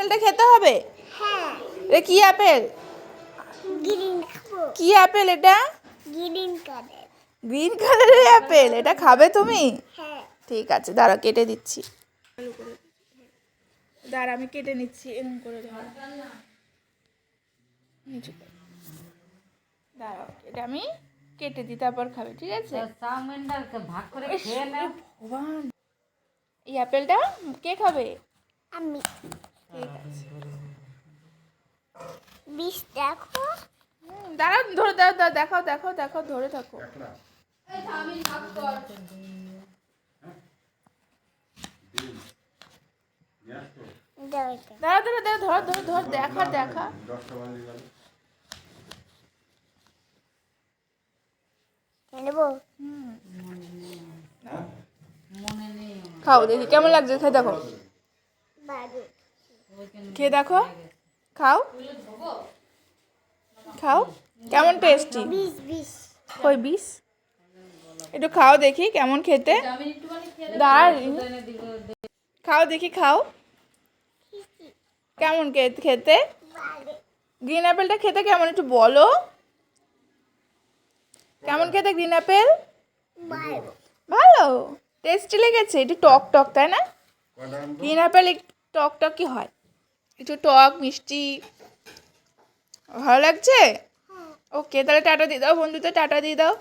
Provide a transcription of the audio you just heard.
আপেলটা খেতে হবে? হ্যাঁ। এটা কি আপেল? গ্রিন। কি আপেল এটা? Green colour. গ্রিন কালারের আপেল, এটা খাবে তুমি? হ্যাঁ। ঠিক আছে, দাঁড়াও কেটে দিচ্ছি। দাঁড়া আমি কেটে নিচ্ছি, এরকম করে দাঁড়াও, এটা আমি কেটে দিই, তারপর খাবে, ঠিক আছে? ভাগ করে খেয়ে না। ভগবান, এই আপেলটা কে খাবে? আমি। ঠিক আছে, বিষ দেখো। দাঁড়াও, ধরে দাও, দাও, দেখাও দেখাও দেখাও, ধরে থাকো। দাঁড়া দাঁড়া দাঁড়া, ধর ধর ধর, দেখা দেখা। নেবো। খাও দেখি কেমন লাগছে, খেয়ে দেখো, খেয়ে দেখো, খাও খাও, কেমন টেস্টি? বিষ বিষ। কই বিষ? একটু খাও দেখি কেমন খেতে। দাঁড়, খাও দেখি, খাও কেমন খেতে। গ্রিন অ্যাপেলটা খেতে কেমন একটু বলো, কেমন খেতে গ্রিন অ্যাপেল? ভালো, টেস্টি লেগেছে, একটু টক টক, তাই না? গ্রিন অ্যাপেল একটু টক টক কি হয়, একটু টক মিষ্টি, ভালো লাগছে? ওকে, তাহলে টাটা দিয়ে দাও বন্ধুদের, টাটা দিয়ে দাও।